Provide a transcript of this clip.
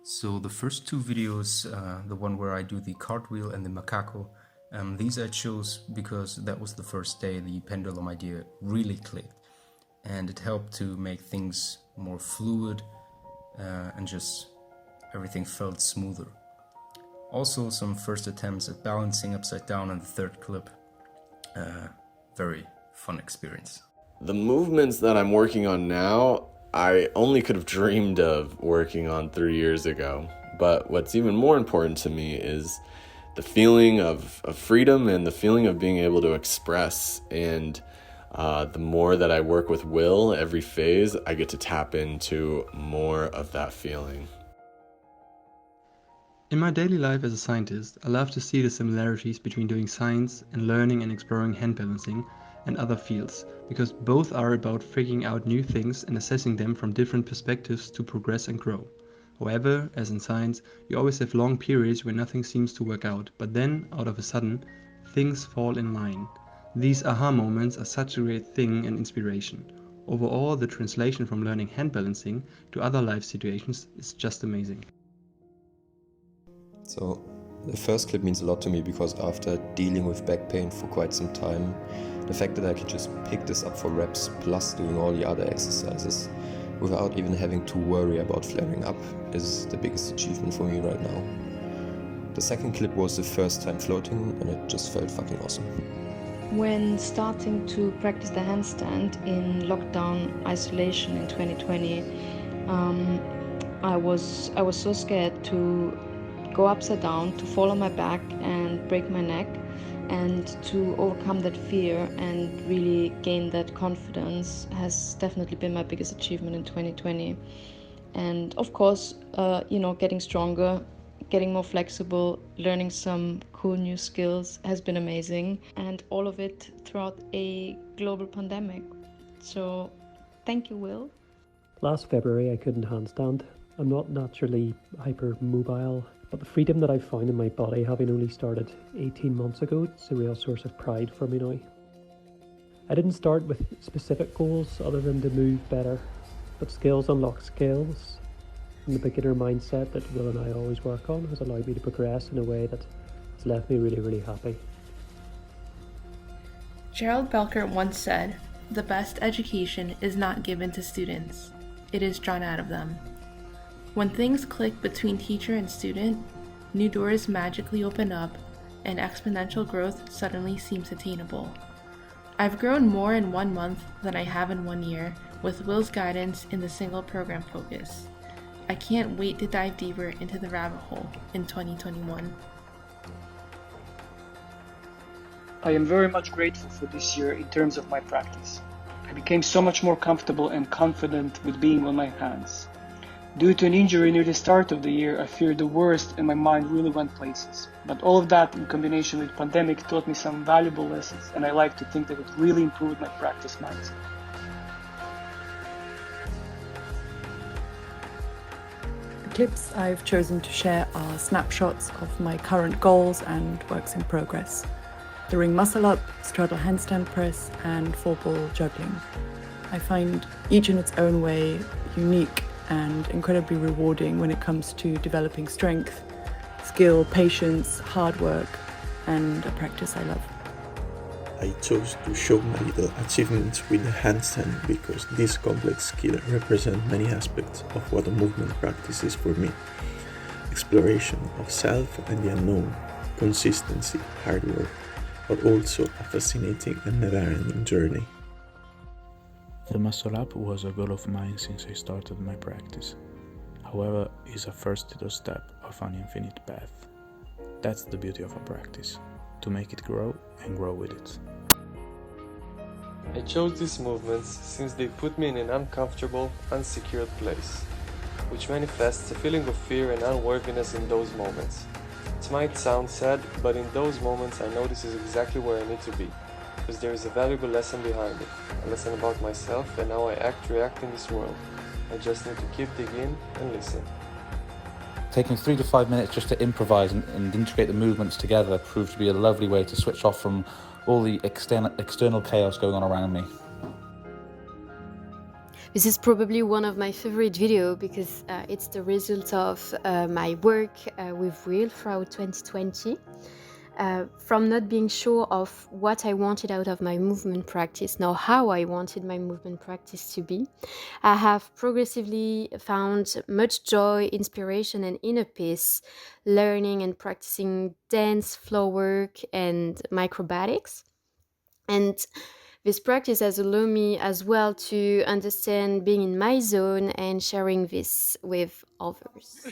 So the first two videos, the one where I do the cartwheel and the macaco, these I chose because that was the first day the pendulum idea really clicked, and it helped to make things more fluid and just everything felt smoother. Also some first attempts at balancing upside down in the third clip. Very fun experience. The movements that I'm working on now, I only could have dreamed of working on 3 years ago. But what's even more important to me is the feeling of freedom and the feeling of being able to express. And the more that I work with Will every phase, I get to tap into more of that feeling. In my daily life as a scientist, I love to see the similarities between doing science and learning and exploring hand balancing and other fields, because both are about figuring out new things and assessing them from different perspectives to progress and grow. However, as in science, you always have long periods where nothing seems to work out, but then, out of a sudden, things fall in line. These aha moments are such a great thing and inspiration. Overall, the translation from learning hand balancing to other life situations is just amazing. So the first clip means a lot to me because after dealing with back pain for quite some time, the fact that I can just pick this up for reps plus doing all the other exercises without even having to worry about flaring up is the biggest achievement for me right now. The second clip was the first time floating and it just felt fucking awesome. When starting to practice the handstand in lockdown isolation in 2020, I was so scared to go upside down, to fall on my back and break my neck, and to overcome that fear and really gain that confidence has definitely been my biggest achievement in 2020. And of course, getting stronger, getting more flexible, learning some cool new skills has been amazing, and all of it throughout a global pandemic. So thank you, Will. Last February I couldn't handstand. I'm not naturally hypermobile, but the freedom that I've found in my body, having only started 18 months ago, it's a real source of pride for me now. I didn't start with specific goals other than to move better, but skills unlock skills, and the beginner mindset that Will and I always work on has allowed me to progress in a way that has left me really, really happy. Gerald Belker once said, "The best education is not given to students, it is drawn out of them." When things click between teacher and student, new doors magically open up and exponential growth suddenly seems attainable. I've grown more in 1 month than I have in 1 year with Will's guidance in the single program focus. I can't wait to dive deeper into the rabbit hole in 2021. I am very much grateful for this year in terms of my practice. I became so much more comfortable and confident with being on my hands. Due to an injury near the start of the year, I feared the worst and my mind really went places. But all of that in combination with pandemic taught me some valuable lessons, and I like to think that it really improved my practice mindset. The clips I've chosen to share are snapshots of my current goals and works in progress. The ring muscle up, straddle handstand press, and 4-ball juggling. I find each in its own way unique and incredibly rewarding when it comes to developing strength, skill, patience, hard work, and a practice I love. I chose to show my little achievements with the handstand because this complex skill represents many aspects of what a movement practice is for me. Exploration of self and the unknown, consistency, hard work, but also a fascinating and never-ending journey. The muscle up was a goal of mine since I started my practice. However, it's a first little step of an infinite path. That's the beauty of a practice, to make it grow and grow with it. I chose these movements since they put me in an uncomfortable, unsecured place, which manifests a feeling of fear and unworthiness in those moments. It might sound sad, but in those moments I know this is exactly where I need to be, because there is a valuable lesson behind it, a lesson about myself and how I react in this world. I just need to keep digging and listen. Taking 3 to 5 minutes just to improvise and integrate the movements together proved to be a lovely way to switch off from all the external chaos going on around me. This is probably one of my favorite videos because it's the result of my work with Will throughout 2020. From not being sure of what I wanted out of my movement practice, nor how I wanted my movement practice to be, I have progressively found much joy, inspiration, and inner peace learning and practicing dance, floor work, and microbatics. And this practice has allowed me as well to understand being in my zone and sharing this with others.